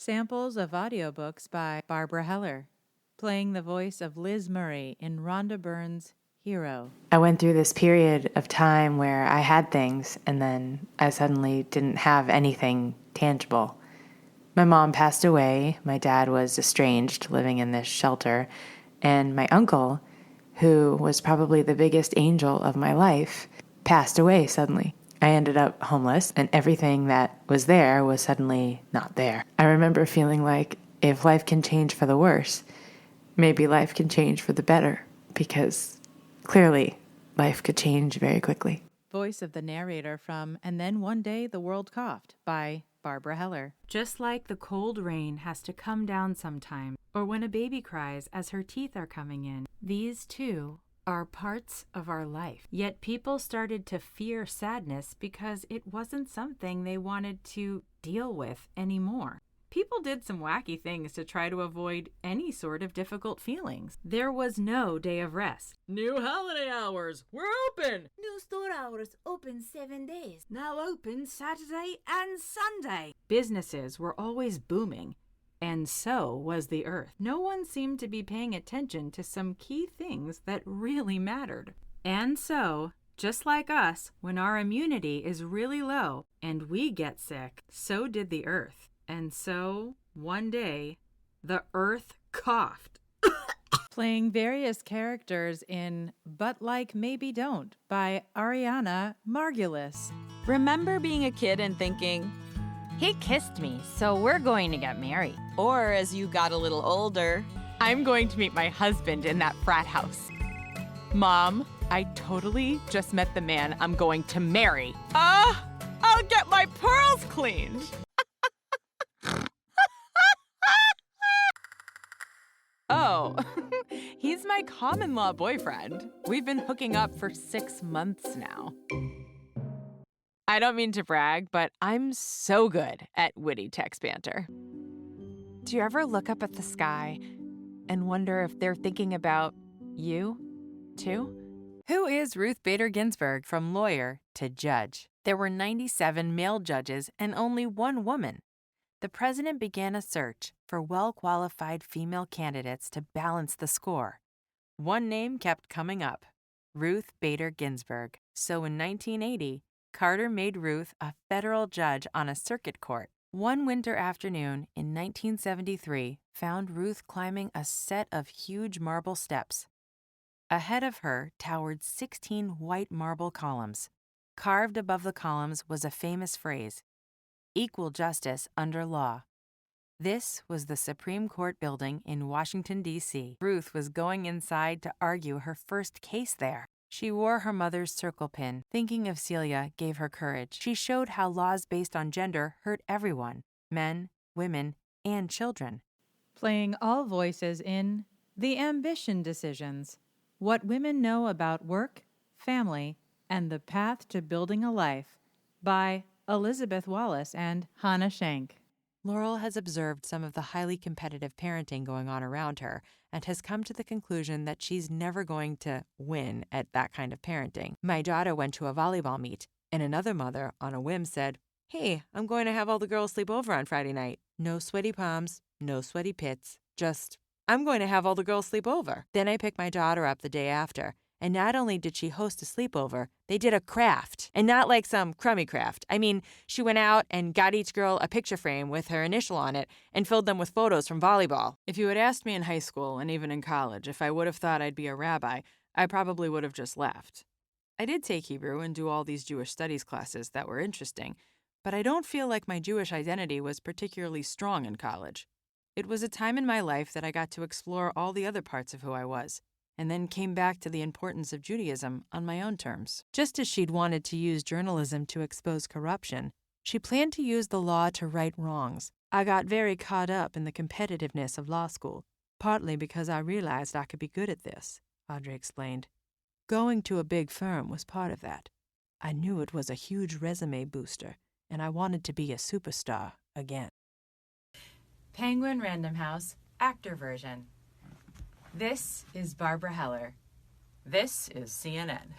Samples of audiobooks by Barbara Heller, playing the voice of Liz Murray in Rhonda Byrne's Hero. I went through this period of time where I had things and then I suddenly didn't have anything tangible. My mom passed away, my dad was estranged, living in this shelter, and my uncle, who was probably the biggest angel of my life, passed away suddenly. I ended up homeless, and everything that was there was suddenly not there. I remember feeling like if life can change for the worse, maybe life can change for the better, because clearly life could change very quickly. Voice of the narrator from And Then One Day the World Coughed by Barbara Heller. Just like the cold rain has to come down sometime, or when a baby cries as her teeth are coming in, these too are parts of our life. Yet people started to fear sadness because it wasn't something they wanted to deal with anymore. People did some wacky things to try to avoid any sort of difficult feelings. There was no day of rest. New holiday hours, we're open! New store hours, open 7 days. Now open Saturday and Sunday. Businesses were always booming, and so was the earth. No one seemed to be paying attention to some key things that really mattered. And so, just like us, when our immunity is really low and we get sick, so did the earth. And so, one day, the earth coughed. Playing various characters in But Like Maybe Don't by Arianna, Margulis. Remember being a kid and thinking, He kissed me, so we're going to get married. or as you got a little older, I'm going to meet my husband in that frat house. Mom, I totally just met the man I'm going to marry. I'll get my pearls cleaned. Oh, he's my common law boyfriend. We've been hooking up for 6 months now. I don't mean to brag, but I'm so good at witty text banter. Do you ever look up at the sky and wonder if they're thinking about you, too? Who is Ruth Bader Ginsburg from lawyer to judge? There were 97 male judges and only one woman. The president began a search for well-qualified female candidates to balance the score. One name kept coming up, Ruth Bader Ginsburg. So in 1980, Carter made Ruth a federal judge on a circuit court. One winter afternoon in 1973 found Ruth climbing a set of huge marble steps. Ahead of her towered 16 white marble columns. Carved above the columns was a famous phrase, "Equal justice under law." This was the Supreme Court building in Washington, D.C. Ruth was going inside to argue her first case there. She wore her mother's circle pin. Thinking of Celia gave her courage. She showed how laws based on gender hurt everyone, men, women, and children. Playing all voices in The Ambition Decisions, What Women Know About Work, Family, and the Path to Building a Life by Elizabeth Wallace and Hana Schank. Laurel has observed some of the highly competitive parenting going on around her and has come to the conclusion that she's never going to win at that kind of parenting. My daughter went to a volleyball meet, and another mother, on a whim, said, "Hey, I'm going to have all the girls sleep over on Friday night. No sweaty palms, no sweaty pits, just, I'm going to have all the girls sleep over." Then I picked my daughter up the day after, and not only did she host a sleepover, they did a craft. And not like some crummy craft. I mean, she went out and got each girl a picture frame with her initial on it and filled them with photos from volleyball. If you had asked me in high school and even in college if I would have thought I'd be a rabbi, I probably would have just left. I did take Hebrew and do all these Jewish studies classes that were interesting, but I don't feel like my Jewish identity was particularly strong in college. It was a time in my life that I got to explore all the other parts of who I was, and then came back to the importance of Judaism on my own terms. Just as she'd wanted to use journalism to expose corruption, she planned to use the law to right wrongs. I got very caught up in the competitiveness of law school, partly because I realized I could be good at this, Audrey explained. Going to a big firm was part of that. I knew it was a huge resume booster, and I wanted to be a superstar again. Penguin Random House, actor version. This is Barbara Heller. This is CNN.